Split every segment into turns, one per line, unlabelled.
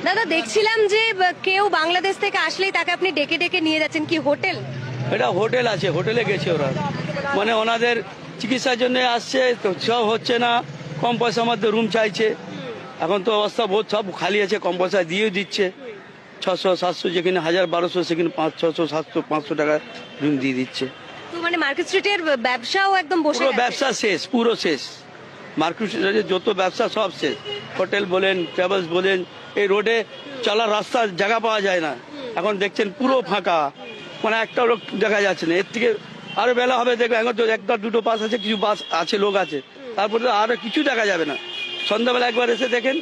দাদা দেখছিলাম যে কেউ বাংলাদেশ থেকে আসলেই তাকে আপনি ডেকে ডেকে নিয়ে যাচ্ছেন, কি হোটেল?
এটা হোটেল আছে, হোটেলে গেছে ওরা, মানে ওনাদের চিকিৎসার জন্য আসছে, তো সব হচ্ছে না, কম পয়সার মধ্যে রুম চাইছে। এখন তো অবস্থা বহুত সব খালি আছে, কম পয়সা দিয়েও দিচ্ছে, 600-700, যেখানে 1000-1200, সেখানে 500-600-700-500 টাকা রুম দিয়ে দিচ্ছে।
তো মানে মার্কেট স্ট্রিটের ব্যবসাও একদম বসে
পুরো
গেছে।
ব্যবসা শেষ, পুরো শেষ। মার্কেট স্ট্রিটের যত ব্যবসা সব শেষ, হোটেল বলেন, ট্রাভেলস বলেন, এই রোডে চলার রাস্তার জায়গা পাওয়া যায় না। এখন দেখছেন পুরো ফাঁকা, মানে একটা লোক দেখা যাচ্ছে না। এর থেকে আরো বেলা হবে, দেখবে এখন তো একটা দুটো বাস আছে, কিছু বাস আছে, লোক আছে, তারপরে তো আরো কিছু দেখা যাবে না। সন্ধ্যাবেলা একবার এসে দেখেন,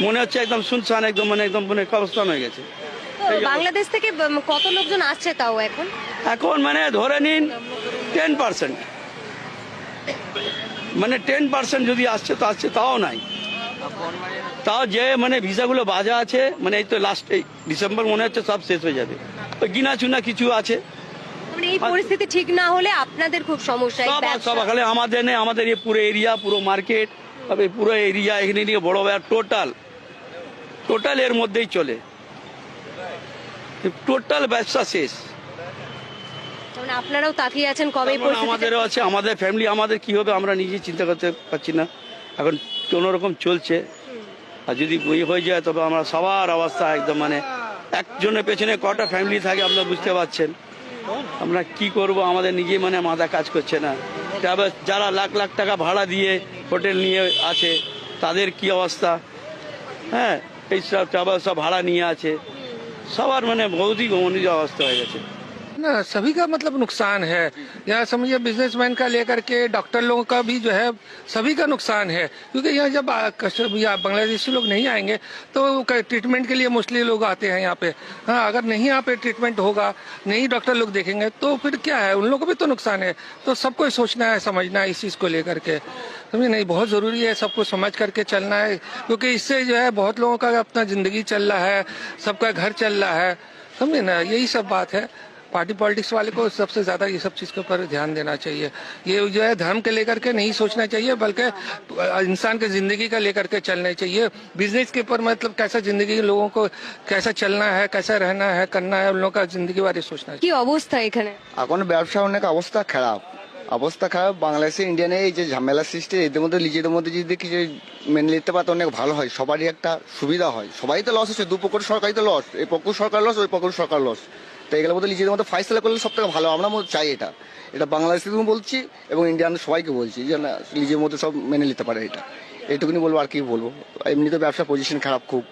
মনে হচ্ছে একদম শুনশান, একদম মানে কবরস্থান হয়ে গেছে।
তো বাংলাদেশ থেকে কত লোকজন আসছে তাও এখন?
এখন মানে ধরে নিন 10%, মানে 10% যদি আসছে তো আসছে, তাও নাই। তাও যে মানে ভিসাগুলো বাজা আছে, মানে এই তো লাস্ট এই ডিসেম্বর মনে হচ্ছে সব শেষ হয়ে যাবে। ওই গিনা চুনা কিছু আছে।
মানে এই পরিস্থিতি ঠিক না হলে আপনাদের খুব সমস্যা। এই
সব
ব্যবসা-
সব খালি আমাদের নেই, আমাদের এই পুরো এরিয়া, পুরো মার্কেট, তবে পুরো এরিয়া এখানে নিয়ে বড় টোটাল এর মধ্যেই চলে, টোটাল ব্যবসা শেষ।
মানে আপনারাও তাকিয়ে আছেন কবে এই
তারপর
পরিস্থিতি?
আমাদেরও আছে, আমাদের ফ্যামিলি, আমাদের কি হবে আমরা নিজে চিন্তা করতে পারছি না। এখন কোনো রকম চলছে, আর যদি বই হয়ে যায় তবে আমরা সবার অবস্থা একদম, মানে একজনের পেছনে কটা ফ্যামিলি থাকে আপনারা বুঝতে পারছেন। আমরা কি করব, আমাদের নিজে মানে মাথা কাজ করছে না। তবে যারা লাখ লাখ টাকা ভাড়া দিয়ে হোটেল নিয়ে আছে তাদের কি অবস্থা, হ্যাঁ, এই সব ট্রাভেল সব ভাড়া নিয়ে আছে, সবার মানে বহুতই গমনীয় অবস্থা হয়ে গেছে।
ना सभी का मतलब नुकसान है। यहाँ समझिए बिजनेसमैन का लेकर के डॉक्टर लोगों का भी जो है सभी का नुकसान है, क्योंकि यहाँ जब यहाँ बांग्लादेशी लोग नहीं आएंगे तो ट्रीटमेंट के लिए मोस्टली लोग आते हैं यहाँ पे। हाँ, अगर नहीं यहाँ पे ट्रीटमेंट होगा, नहीं डॉक्टर लोग देखेंगे तो फिर क्या है, उन लोगों को भी तो नुकसान है। तो सबको सोचना है, समझना है इस चीज़ को लेकर के, समझे नहीं, बहुत ज़रूरी है सबको समझ करके चलना है, क्योंकि इससे जो है बहुत लोगों का अपना ज़िंदगी चल रहा है, सबका घर चल रहा है, समझे ना, यही सब बात है। पार्टी पॉलिटिक्स वाले को सबसे ज्यादा ये सब चीज के ऊपर ध्यान देना चाहिए। ये जो है धर्म के लेकर के नहीं सोचना चाहिए, बल्कि इंसान के जिंदगी का लेकर के चलना चाहिए। बिजनेस के ऊपर मतलब कैसा जिंदगी लोगों को कैसा चलना है, कैसा रहना है, करना है, उन लोगों का जिंदगी बारे सोचना चाहिए।
কি অবস্থা এখানে?
এখন ব্যবসা অনেক অবস্থা খারাপ, বাংলাদেশে ইন্ডিয়ানে এই যে ঝামেলা সৃষ্টি, এদের মধ্যে নিজেদের মধ্যে যদি কিছু মেনে নিতে পারতো অনেক ভালো হয়, সবারই একটা সুবিধা হয়। সবাই তো লস হচ্ছে, দুপক্ষ সরকারই তো লস, এই পক্ষ সরকার লস, ওই পক্ষ সরকার লস। তো এগুলোর মধ্যে নিজেদের মধ্যে ফাইসলা করলে সব থেকে ভালো, আমরা চাই এটা। এটা বাংলাদেশে বলছি এবং ইন্ডিয়ান সবাইকে বলছি যে নিজের মধ্যে সব মেনে নিতে পারে, এটা এইটুকুনি বলবো, আর কি বলবো। এমনি তো ব্যবসা পজিশন খারাপ খুব।